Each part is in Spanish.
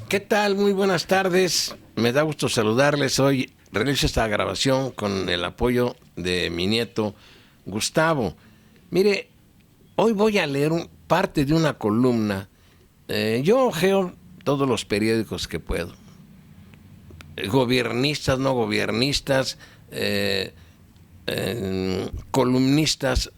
¿Qué tal? Muy buenas tardes. Me da gusto saludarles. Hoy realizo esta grabación con el apoyo de mi nieto Gustavo. Mire, hoy voy a leer parte de una columna. Yo ojeo todos los periódicos que puedo. Gobiernistas, no gobiernistas, columnistas,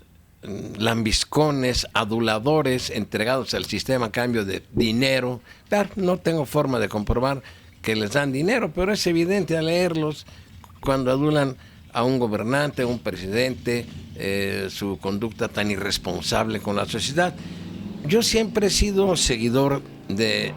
lambiscones, aduladores, entregados al sistema a cambio de dinero. Claro, no tengo forma de comprobar que les dan dinero, pero es evidente al leerlos cuando adulan a un gobernante, a un presidente, su conducta tan irresponsable con la sociedad. Yo siempre he sido seguidor de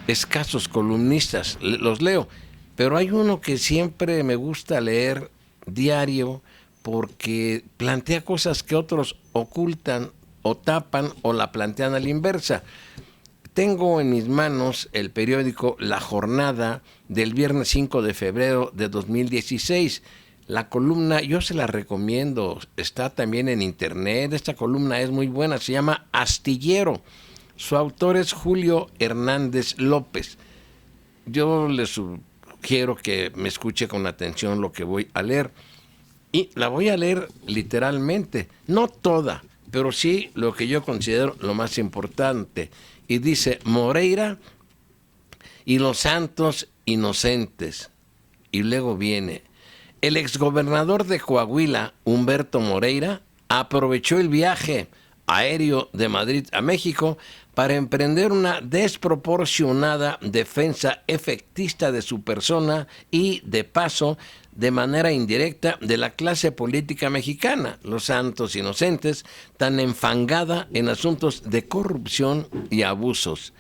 escasos columnistas, los leo, pero hay uno que siempre me gusta leer diario porque plantea cosas que otros ocultan o tapan o la plantean a la inversa. Tengo en mis manos el periódico La Jornada del viernes 5 de febrero de 2016. La columna, yo se la recomiendo, está también en internet. Esta columna es muy buena, se llama Astillero. Su autor es Julio Hernández López. Yo les sugiero que me escuche con atención lo que voy a leer. Y la voy a leer literalmente, no toda, pero sí lo que yo considero lo más importante. Y dice: Moreira y los santos inocentes. Y luego viene: el exgobernador de Coahuila, Humberto Moreira, aprovechó el viaje aéreo de Madrid a México para emprender una desproporcionada defensa efectista de su persona y, de paso, de manera indirecta, de la clase política mexicana, los santos inocentes, tan enfangada en asuntos de corrupción y abusos.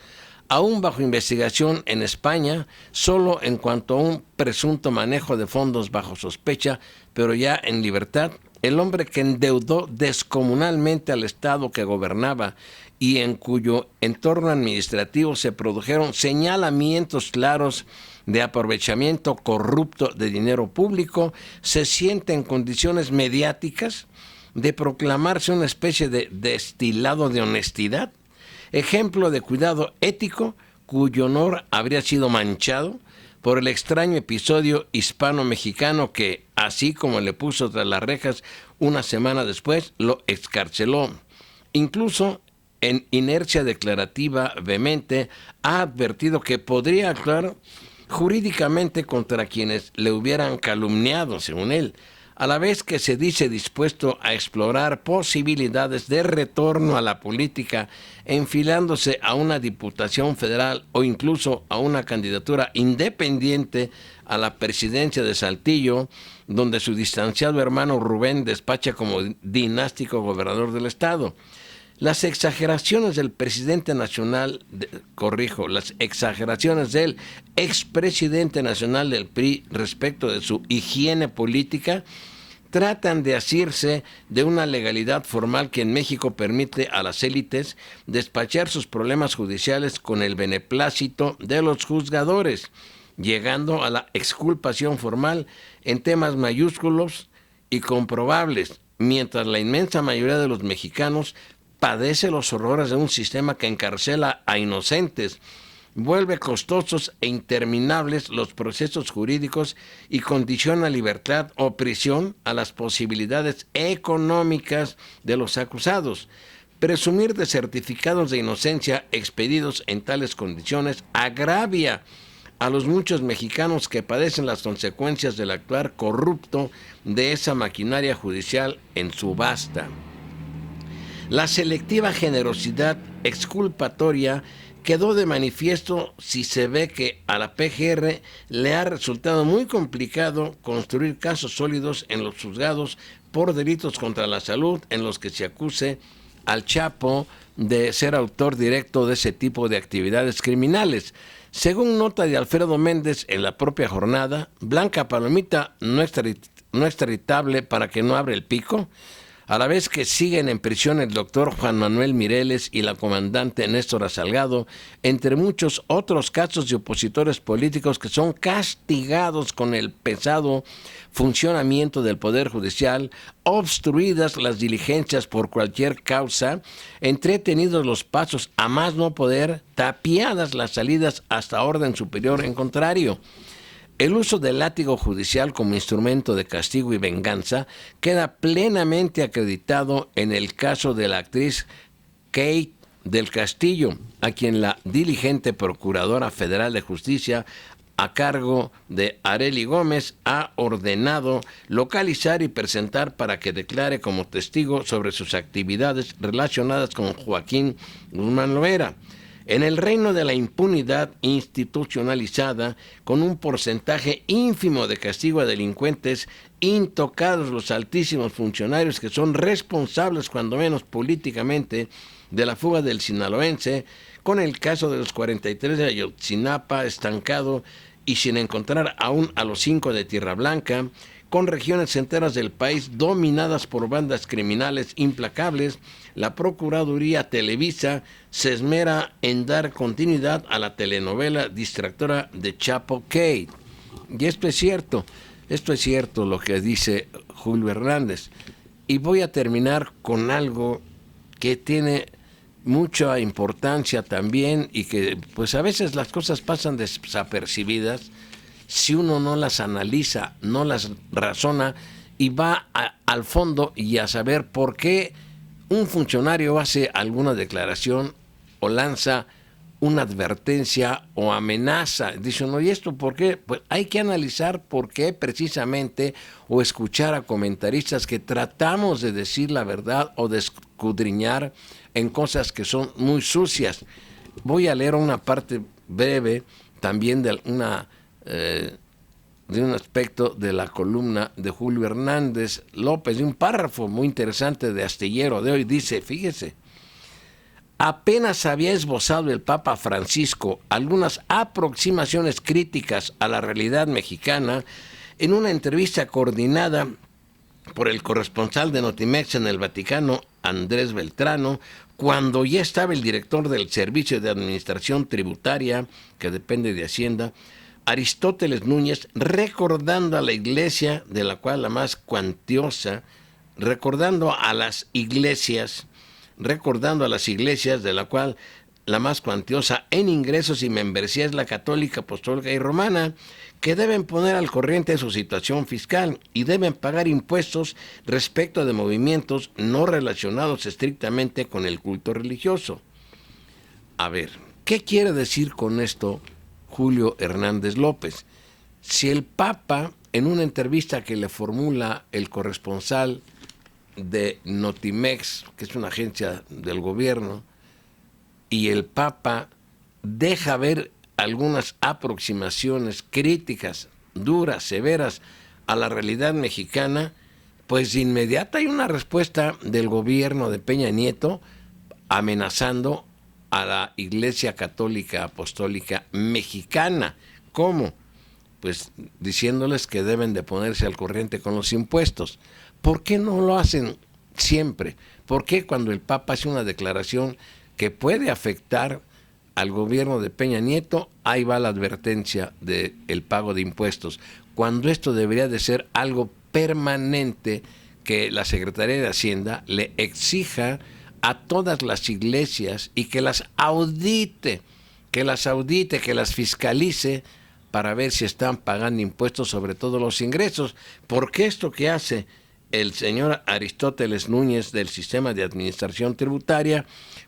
Aún bajo investigación en España, solo en cuanto a un presunto manejo de fondos bajo sospecha, pero ya en libertad, el hombre que endeudó descomunalmente al Estado que gobernaba y en cuyo entorno administrativo se produjeron señalamientos claros de aprovechamiento corrupto de dinero público, se siente en condiciones mediáticas de proclamarse una especie de destilado de honestidad, ejemplo de cuidado ético cuyo honor habría sido manchado por el extraño episodio hispano-mexicano que, así como le puso tras las rejas una semana después, lo excarceló. Incluso, en inercia declarativa vehemente, ha advertido que podría actuar jurídicamente contra quienes le hubieran calumniado, según él, a la vez que se dice dispuesto a explorar posibilidades de retorno a la política, enfilándose a una diputación federal o incluso a una candidatura independiente a la presidencia de Saltillo, donde su distanciado hermano Rubén despacha como dinástico gobernador del estado. Las exageraciones del presidente nacional, las exageraciones del expresidente nacional del PRI respecto de su higiene política tratan de asirse de una legalidad formal que en México permite a las élites despachar sus problemas judiciales con el beneplácito de los juzgadores, llegando a la exculpación formal en temas mayúsculos y comprobables, mientras la inmensa mayoría de los mexicanos padece los horrores de un sistema que encarcela a inocentes, vuelve costosos e interminables los procesos jurídicos y condiciona libertad o prisión a las posibilidades económicas de los acusados. Presumir de certificados de inocencia expedidos en tales condiciones agravia a los muchos mexicanos que padecen las consecuencias del actuar corrupto de esa maquinaria judicial en subasta. La selectiva generosidad exculpatoria quedó de manifiesto si se ve que a la PGR le ha resultado muy complicado construir casos sólidos en los juzgados por delitos contra la salud en los que se acuse al Chapo de ser autor directo de ese tipo de actividades criminales. Según nota de Alfredo Méndez en la propia Jornada, Blanca Palomita no es charitable para que no abra el pico. a la vez que siguen en prisión el doctor Juan Manuel Mireles y la comandante Néstora Salgado, entre muchos otros casos de opositores políticos que son castigados con el pesado funcionamiento del Poder Judicial, obstruidas las diligencias por cualquier causa, entretenidos los pasos a más no poder, tapiadas las salidas hasta orden superior en contrario. El uso del látigo judicial como instrumento de castigo y venganza queda plenamente acreditado en el caso de la actriz Kate del Castillo, a quien la diligente Procuradora Federal de Justicia, a cargo de Arely Gómez, ha ordenado localizar y presentar para que declare como testigo sobre sus actividades relacionadas con Joaquín Guzmán Loera. En el reino de la impunidad institucionalizada, con un porcentaje ínfimo de castigo a delincuentes, intocados los altísimos funcionarios que son responsables, cuando menos políticamente, de la fuga del sinaloense, con el caso de los 43 de Ayotzinapa estancado y sin encontrar aún a los 5 de Tierra Blanca, con regiones enteras del país dominadas por bandas criminales implacables, la Procuraduría Televisa se esmera en dar continuidad a la telenovela distractora de Chapo Kate. Y esto es cierto lo que dice Julio Hernández. Y voy a terminar con algo que tiene mucha importancia también y que pues a veces las cosas pasan desapercibidas si uno no las analiza, no las razona y va al fondo y a saber por qué un funcionario hace alguna declaración o lanza una advertencia o amenaza. Dice uno, ¿y esto por qué? Pues hay que analizar por qué precisamente, o escuchar a comentaristas que tratamos de decir la verdad o de escudriñar en cosas que son muy sucias. Voy a leer una parte breve también de un aspecto de la columna de Julio Hernández López, de un párrafo muy interesante de Astillero de hoy. Dice, fíjese, apenas había esbozado el Papa Francisco algunas aproximaciones críticas a la realidad mexicana en una entrevista coordinada por el corresponsal de Notimex en el Vaticano, Andrés Beltrano, cuando ya estaba el director del Servicio de Administración Tributaria, que depende de Hacienda, Aristóteles Núñez, recordando a la iglesia, de la cual la más cuantiosa, recordando a las iglesias, de la cual la más cuantiosa en ingresos y membresía es la católica, apostólica y romana, que deben poner al corriente su situación fiscal y deben pagar impuestos respecto de movimientos no relacionados estrictamente con el culto religioso. A ver, ¿qué quiere decir con esto Julio Hernández López? Si el Papa, en una entrevista que le formula el corresponsal de Notimex, que es una agencia del gobierno, y el Papa deja ver algunas aproximaciones críticas, duras, severas, a la realidad mexicana, pues de inmediato hay una respuesta del gobierno de Peña Nieto amenazando a la Iglesia Católica Apostólica Mexicana. ¿Cómo? Pues diciéndoles que deben de ponerse al corriente con los impuestos. ¿Por qué no lo hacen siempre? ¿Por qué cuando el Papa hace una declaración que puede afectar al gobierno de Peña Nieto, ahí va la advertencia del pago de impuestos? Cuando esto debería de ser algo permanente, que la Secretaría de Hacienda le exija a todas las iglesias y que las audite, que las fiscalice para ver si están pagando impuestos sobre todos los ingresos. Porque esto que hace el señor Aristóteles Núñez del Sistema de Administración Tributaria,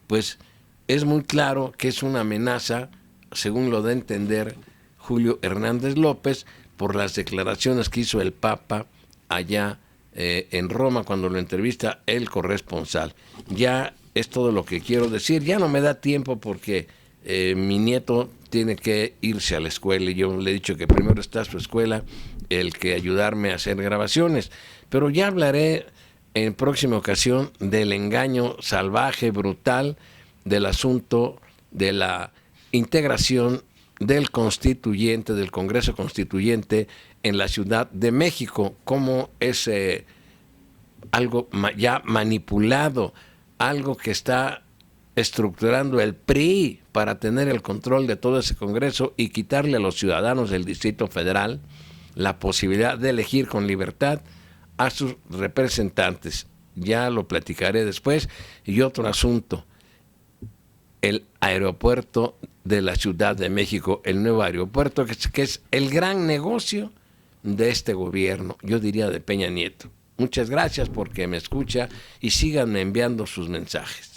pues es muy claro que es una amenaza, según lo da a entender Julio Hernández López, por las declaraciones que hizo el Papa allá en Roma cuando lo entrevista el corresponsal. Ya es todo lo que quiero decir. Ya no me da tiempo porque mi nieto tiene que irse a la escuela y yo le he dicho que primero está su escuela, el que ayudarme a hacer grabaciones. Pero ya hablaré en próxima ocasión del engaño salvaje, brutal, del asunto de la integración del constituyente, del Congreso Constituyente en la Ciudad de México, cómo ese algo ya manipulado, algo que está estructurando el PRI para tener el control de todo ese Congreso y quitarle a los ciudadanos del Distrito Federal la posibilidad de elegir con libertad a sus representantes. Ya lo platicaré después. Y otro asunto, el aeropuerto de la Ciudad de México, el nuevo aeropuerto, que es el gran negocio de este gobierno, yo diría de Peña Nieto. Muchas gracias porque me escucha y síganme enviando sus mensajes.